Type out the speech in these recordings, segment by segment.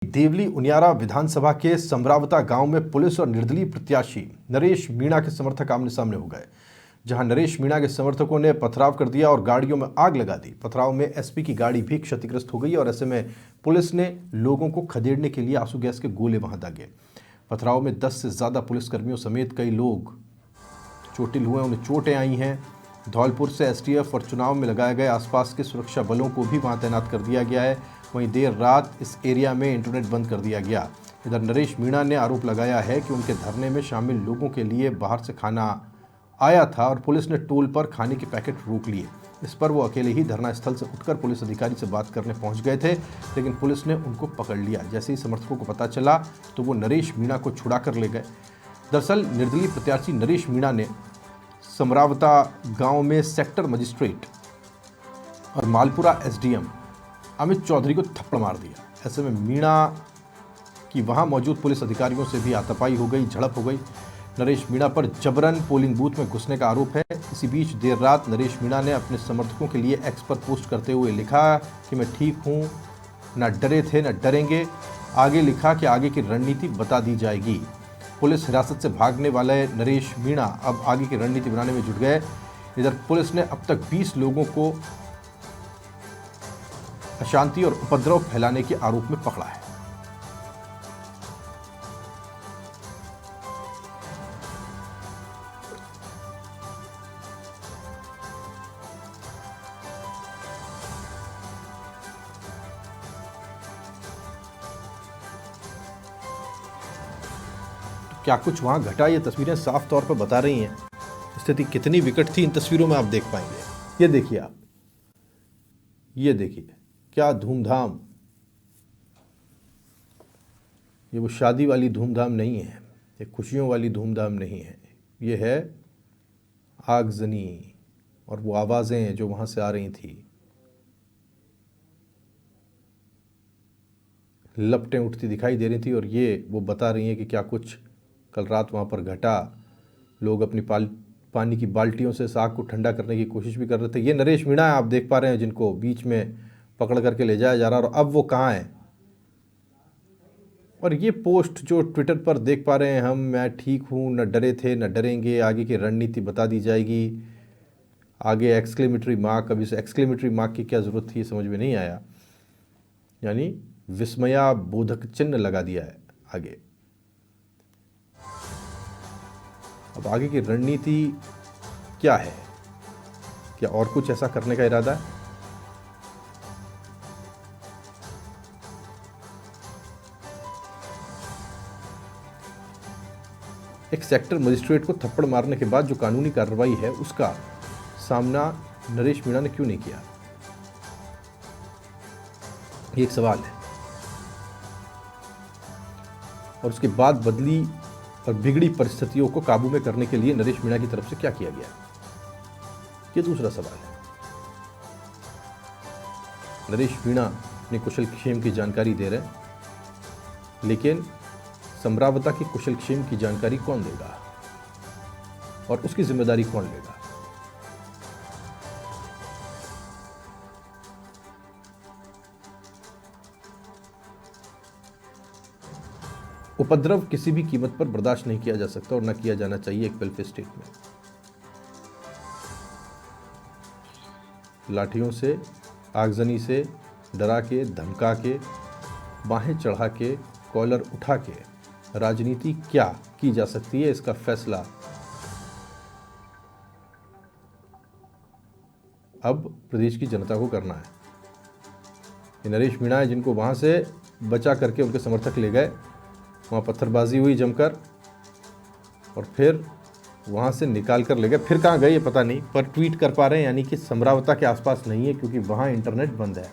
देवली उनियारा विधानसभा के समरावता गांव में पुलिस और निर्दलीय प्रत्याशी नरेश मीणा के समर्थक आमने सामने हो गए, जहां नरेश मीणा के समर्थकों ने पथराव कर दिया और गाड़ियों में आग लगा दी। पथराव में एसपी की गाड़ी भी क्षतिग्रस्त हो गई और ऐसे में पुलिस ने लोगों को खदेड़ने के लिए आंसू गैस के गोले वहां दागे। पथराव में 10 से ज्यादा पुलिसकर्मियों समेत कई लोग चोटिल हुए, उन्हें चोटें आई हैं। धौलपुर से एसटीएफ और चुनाव में लगाए गए आसपास के सुरक्षा बलों को भी वहां तैनात कर दिया गया है। वहीं देर रात इस एरिया में इंटरनेट बंद कर दिया गया। इधर नरेश मीणा ने आरोप लगाया है कि उनके धरने में शामिल लोगों के लिए बाहर से खाना आया था और पुलिस ने टोल पर खाने के पैकेट रोक लिए। इस पर वो अकेले ही धरना स्थल से उठकर पुलिस अधिकारी से बात करने पहुंच गए थे, लेकिन पुलिस ने उनको पकड़ लिया। जैसे ही समर्थकों को पता चला तो वो नरेश मीणा को छुड़ा कर ले गए। दरअसल निर्दलीय प्रत्याशी नरेश मीणा ने समरावता गांव में सेक्टर मजिस्ट्रेट और मालपुरा एसडीएम अमित चौधरी को थप्पड़ मार दिया। ऐसे में मीणा की वहां मौजूद पुलिस अधिकारियों से भी हाथापाई हो गई, झड़प हो गई। नरेश मीणा पर जबरन पोलिंग बूथ में घुसने का आरोप है। इसी बीच देर रात नरेश मीणा ने अपने समर्थकों के लिए एक्स पर पोस्ट करते हुए लिखा कि मैं ठीक हूं, न डरे थे न डरेंगे। आगे लिखा कि आगे की रणनीति बता दी जाएगी। पुलिस हिरासत से भागने वाले नरेश मीणा अब आगे की रणनीति बनाने में जुट गए। इधर पुलिस ने अब तक 20 लोगों को अशांति और उपद्रव फैलाने के आरोप में पकड़ा है। क्या कुछ वहां घटा, ये तस्वीरें साफ तौर पर बता रही हैं। स्थिति कितनी विकट थी इन तस्वीरों में आप देख पाएंगे। ये देखिए आप, ये देखिए क्या धूमधाम। ये वो शादी वाली धूमधाम नहीं है, ये खुशियों वाली धूमधाम नहीं है। ये है आगजनी और वो आवाज़ें जो वहाँ से आ रही थी, लपटें उठती दिखाई दे रही थी और ये वो बता रही हैं कि क्या कुछ कल रात वहाँ पर घटा। लोग अपनी पानी की बाल्टियों से इस आग को ठंडा करने की कोशिश भी कर रहे थे। ये नरेश मीणा है, आप देख पा रहे हैं, जिनको बीच में पकड़ करके ले जाया जा रहा है और अब वो कहाँ है। और ये पोस्ट जो ट्विटर पर देख पा रहे हैं हम, मैं ठीक हूँ, न डरे थे न डरेंगे, आगे की रणनीति बता दी जाएगी। आगे एक्सक्लेमेटरी मार्क, अब इस एक्सक्लेमेटरी मार्क की क्या ज़रूरत थी समझ में नहीं आया, यानी विस्मया बोधक चिन्ह लगा दिया है आगे। अब आगे की रणनीति क्या है? क्या और कुछ ऐसा करने का इरादा है? एक सेक्टर मजिस्ट्रेट को थप्पड़ मारने के बाद जो कानूनी कार्रवाई है उसका सामना नरेश मीणा ने क्यों नहीं किया, ये एक सवाल है। और उसके बाद बदली और बिगड़ी परिस्थितियों को काबू में करने के लिए नरेश मीणा की तरफ से क्या किया गया, ये दूसरा सवाल है। नरेश मीणा अपनी कुशल क्षेम की जानकारी दे रहे हैं, लेकिन समरावता की कुशल क्षेम की जानकारी कौन देगा और उसकी जिम्मेदारी कौन लेगा? उपद्रव किसी भी कीमत पर बर्दाश्त नहीं किया जा सकता और न किया जाना चाहिए एक वेलफेयर स्टेट में। लाठियों से, आगजनी से डरा के, धमका के, बाहें चढ़ा के, कॉलर उठा के राजनीति क्या की जा सकती है, इसका फैसला अब प्रदेश की जनता को करना है। ये नरेश मीणा है जिनको वहां से बचा करके उनके समर्थक ले गए, वहाँ पत्थरबाजी हुई जमकर और फिर वहाँ से निकाल कर ले गए। फिर कहाँ गए ये पता नहीं, पर ट्वीट कर पा रहे हैं, यानी कि समरावता के आसपास नहीं है क्योंकि वहाँ इंटरनेट बंद है।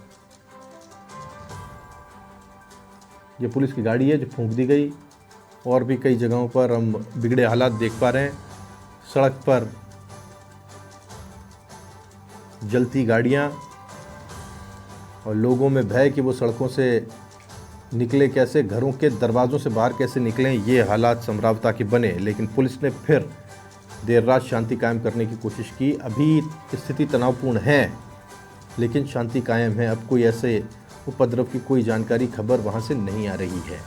ये पुलिस की गाड़ी है जो फूंक दी गई। और भी कई जगहों पर हम बिगड़े हालात देख पा रहे हैं। सड़क पर जलती गाड़ियाँ और लोगों में भय कि वो सड़कों से निकले कैसे, घरों के दरवाज़ों से बाहर कैसे निकलें, ये हालात समरावता के बने। लेकिन पुलिस ने फिर देर रात शांति कायम करने की कोशिश की। अभी स्थिति तनावपूर्ण है, लेकिन शांति कायम है। अब कोई ऐसे उपद्रव की कोई जानकारी खबर वहां से नहीं आ रही है।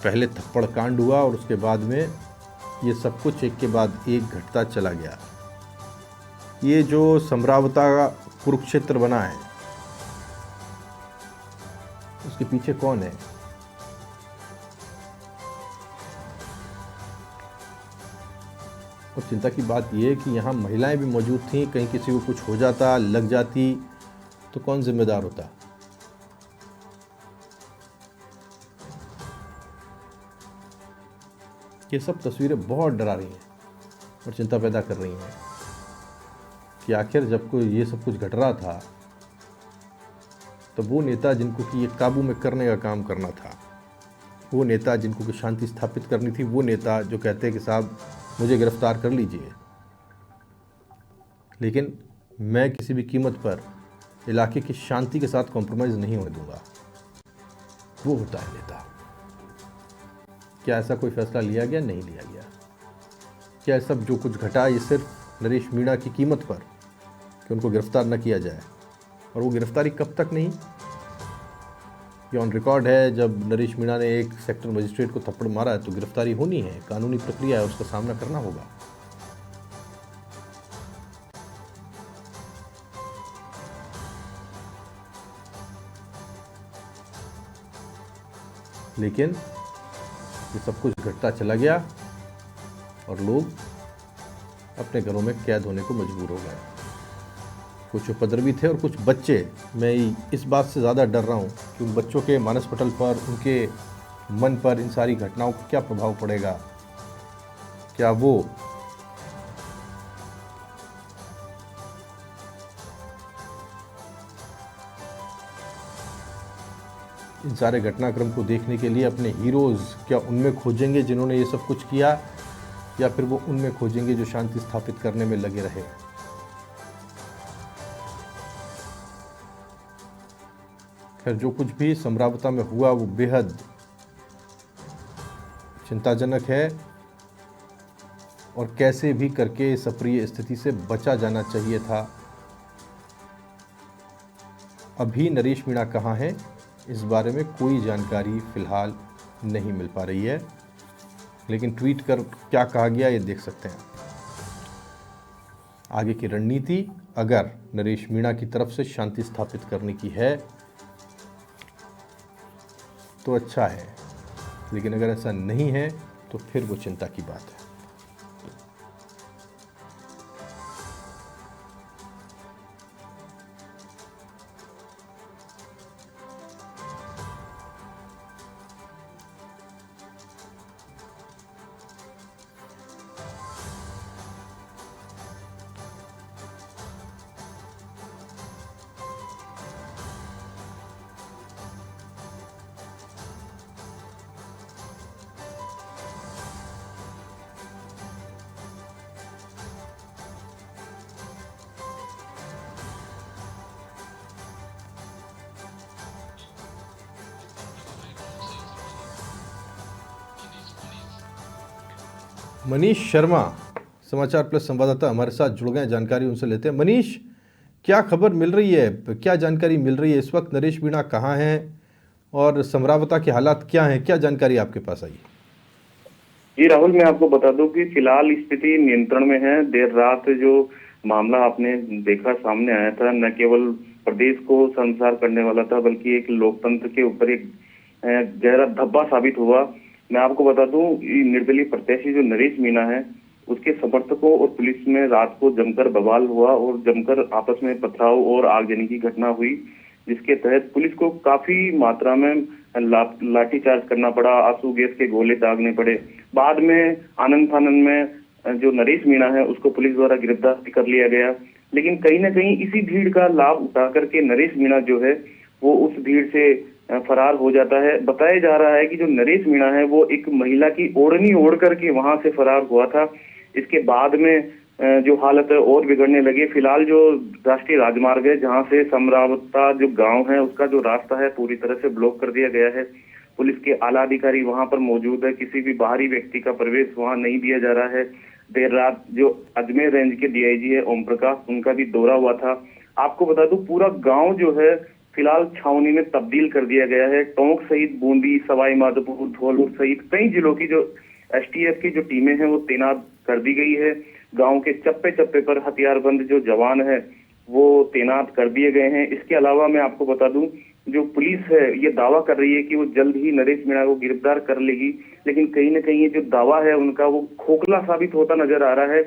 पहले थप्पड़ कांड हुआ और उसके बाद में ये सब कुछ एक के बाद एक घटता चला गया। ये जो समरावता का कुरुक्षेत्र बना है, उसके पीछे कौन है? और चिंता की बात यह है कि यहाँ महिलाएं भी मौजूद थीं। कहीं किसी को कुछ हो जाता, लग जाती, तो कौन जिम्मेदार होता? ये सब तस्वीरें बहुत डरा रही हैं और चिंता पैदा कर रही हैं कि आखिर जब कोई ये सब कुछ घट रहा था तो वो नेता जिनको कि ये काबू में करने का काम करना था, वो नेता जिनको कि शांति स्थापित करनी थी, वो नेता जो कहते हैं कि साहब मुझे गिरफ्तार कर लीजिए, लेकिन मैं किसी भी कीमत पर इलाके की शांति के साथ कॉम्प्रोमाइज़ नहीं होने दूंगा, वो होता है नेता। क्या ऐसा कोई फैसला लिया गया? नहीं लिया गया। क्या सब जो कुछ घटा ये सिर्फ नरेश मीणा की कीमत पर कि उनको गिरफ्तार न किया जाए? और वो गिरफ्तारी कब तक नहीं? ये ऑन रिकॉर्ड है, जब नरेश मीणा ने एक सेक्टर मजिस्ट्रेट को थप्पड़ मारा है तो गिरफ्तारी होनी है, कानूनी प्रक्रिया है, उसका सामना करना होगा। लेकिन ये सब कुछ घटता चला गया और लोग अपने घरों में कैद होने को मजबूर हो गए। कुछ उपद्रवी थे और कुछ बच्चे। मैं इस बात से ज़्यादा डर रहा हूँ कि उन बच्चों के मानस पटल पर, उनके मन पर इन सारी घटनाओं का क्या प्रभाव पड़ेगा। क्या वो इन सारे घटनाक्रम को देखने के लिए अपने हीरोज़ क्या उनमें खोजेंगे जिन्होंने ये सब कुछ किया, या फिर वो उनमें खोजेंगे जो शांति स्थापित करने में लगे रहे। खैर, जो कुछ भी समरावता में हुआ वो बेहद चिंताजनक है और कैसे भी करके इस अप्रिय स्थिति से बचा जाना चाहिए था। अभी नरेश मीणा कहाँ है, इस बारे में कोई जानकारी फिलहाल नहीं मिल पा रही है, लेकिन ट्वीट कर क्या कहा गया ये देख सकते हैं। आगे की रणनीति अगर नरेश मीणा की तरफ से शांति स्थापित करने की है तो अच्छा है, लेकिन अगर ऐसा नहीं है तो फिर वो चिंता की बात है। मनीष शर्मा, समाचार प्लस संवाददाता, हमारे साथ जुड़ गए, जानकारी उनसे लेते हैं। मनीष, क्या खबर मिल रही है, क्या जानकारी मिल रही है इस वक्त? नरेश मीणा कहाँ हैं और समरावता के हालात क्या हैं? क्या जानकारी आपके पास आई? जी राहुल, मैं आपको बता दूं कि फिलहाल स्थिति नियंत्रण में है। देर रात जो मामला आपने देखा सामने आया था, न केवल प्रदेश को शर्मसार करने वाला था बल्कि एक लोकतंत्र के ऊपर एक गहरा धब्बा साबित हुआ। मैं आपको बता दूं, निर्दलीय प्रत्याशी जो नरेश मीणा है, उसके समर्थकों और पुलिस में रात को जमकर बवाल हुआ और जमकर आपस में पथराव और आगजनी की घटना हुई, जिसके तहत पुलिस को काफी मात्रा में लाठीचार्ज करना पड़ा, आंसू गैस के गोले दागने पड़े। बाद में आनंद फानंद में जो नरेश मीणा है उसको पुलिस द्वारा गिरफ्तार कर लिया गया। लेकिन कहीं ना कहीं इसी भीड़ का लाभ उठा करके नरेश मीणा जो है वो उस भीड़ से फरार हो जाता है। बताया जा रहा है कि जो नरेश मीणा है वो एक महिला की ओढ़नी ओढ़ करके वहां से फरार हुआ था। इसके बाद में जो हालत है और बिगड़ने लगे। फिलहाल जो राष्ट्रीय राजमार्ग है जहां से समरावता जो गांव है उसका जो रास्ता है पूरी तरह से ब्लॉक कर दिया गया है। पुलिस के आला अधिकारी वहां पर मौजूद है, किसी भी बाहरी व्यक्ति का प्रवेश वहां नहीं दिया जा रहा है। देर रात जो अजमेर रेंज के डीआईजी है ओम प्रकाश, उनका भी दौरा हुआ था। आपको बता दूं पूरा गांव जो है फिलहाल छावनी में तब्दील कर दिया गया है। टोंक सहित बूंदी, सवाई माधोपुर, धौलपुर सहित कई जिलों की जो एसटीएफ की जो टीमें हैं वो तैनात कर दी गई है। गांव के चप्पे चप्पे पर हथियारबंद जो जवान है वो तैनात कर दिए गए हैं। इसके अलावा मैं आपको बता दूं जो पुलिस है ये दावा कर रही है कि वो जल्द ही नरेश मीणा को गिरफ्तार कर लेगी, लेकिन कहीं ना कहीं ये जो दावा है उनका वो खोखला साबित होता नजर आ रहा है।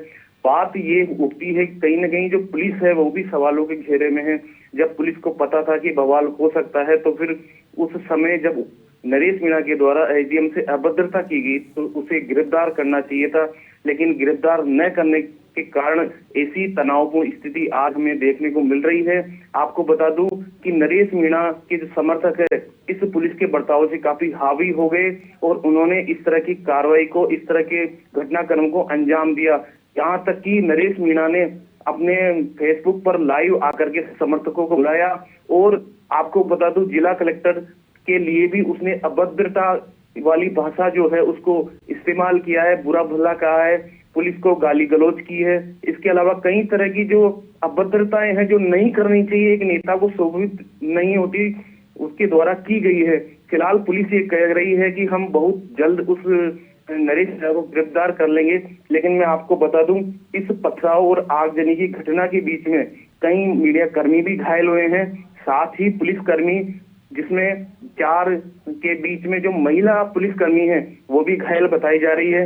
बात ये उठती है कि कहीं ना कहीं जो पुलिस है वो भी सवालों के घेरे में है। जब पुलिस को पता था कि बवाल हो सकता है तो फिर उस समय जब नरेश मीणा के द्वारा एसडीएम से अभद्रता की गई तो उसे गिरफ्तार करना चाहिए था, लेकिन गिरफ्तार न करने के कारण ऐसी तनावपूर्ण स्थिति आज हमें देखने को मिल रही है। आपको बता दूं कि नरेश मीणा के जो समर्थक है इस पुलिस के बर्ताव से काफी हावी हो गए और उन्होंने इस तरह की कार्रवाई को, इस तरह के घटनाक्रम को अंजाम दिया। यहाँ तक कि नरेश मीणा ने अपने फेसबुक पर लाइव आकर के समर्थकों को बुलाया और आपको बता दूं जिला कलेक्टर के लिए भी उसने अभद्रता वाली भाषा जो है उसको इस्तेमाल किया है, बुरा भला कहा है, पुलिस को गाली गलौज की है। इसके अलावा कई तरह की जो अभद्रताएं हैं जो नहीं करनी चाहिए, एक नेता को शोभित नहीं होती, उसके द्वारा की गई है। फिलहाल पुलिस ये कह रही है कि हम बहुत जल्द उस नरेश मीणा को गिरफ्तार कर लेंगे, लेकिन मैं आपको बता दूं इस पथराव और आगजनी की घटना के बीच में कई मीडिया कर्मी भी घायल हुए हैं, साथ ही पुलिसकर्मी जिसमें 4 के बीच में जो महिला पुलिसकर्मी है वो भी घायल बताई जा रही है।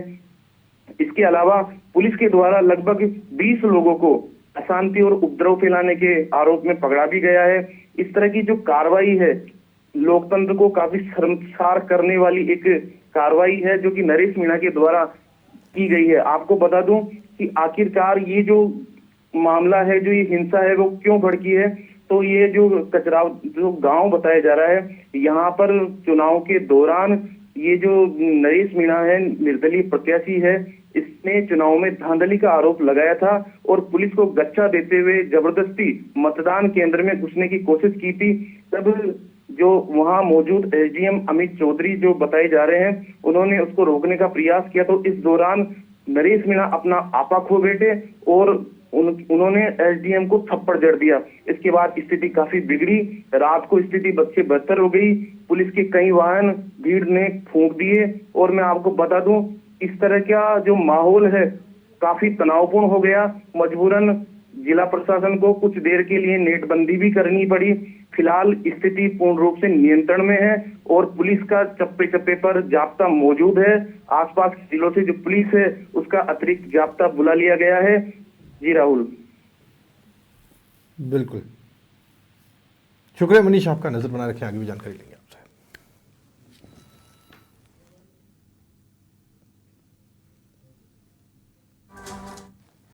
इसके अलावा पुलिस के द्वारा लगभग 20 लोगों को अशांति और उपद्रव फैलाने के आरोप में पकड़ा भी गया है। इस तरह की जो कार्रवाई है लोकतंत्र को काफी शर्मसार करने वाली एक कार्रवाई है जो कि नरेश मीणा के द्वारा की गई है। आपको बता दूं कि आखिरकार ये जो मामला है, जो ये हिंसा है वो क्यों भड़की है, तो ये जो कचराव जो गांव बताया जा रहा है यहाँ पर चुनाव के दौरान ये जो नरेश मीणा है निर्दलीय प्रत्याशी है, इसने चुनाव में धांधली का आरोप लगाया था और पुलिस को गच्चा देते हुए जबरदस्ती मतदान केंद्र में घुसने की कोशिश की थी। तब जो वहां मौजूद एसडीएम अमित चौधरी जो बताए जा रहे हैं उन्होंने उसको रोकने का प्रयास किया, तो इस दौरान नरेश मीणा अपना आपा खो बैठे और उन्होंने एसडीएम को थप्पड़ जड़ दिया। इसके बाद स्थिति काफी बिगड़ी, रात को स्थिति बच्चे बदतर हो गई, पुलिस के कई वाहन भीड़ ने फूंक दिए और मैं आपको बता दूं इस तरह का जो माहौल है काफी तनावपूर्ण हो गया। मजबूरन जिला प्रशासन को कुछ देर के लिए नेटबंदी भी करनी पड़ी। फिलहाल स्थिति पूर्ण रूप से नियंत्रण में है और पुलिस का चप्पे चप्पे पर जाब्ता मौजूद है। आसपास के जिलों से जो पुलिस है उसका अतिरिक्त जाब्ता बुला लिया गया है। जी राहुल। बिल्कुल, शुक्रिया मनीष, आपका नजर बना रखें, आगे भी जानकारी लेंगे।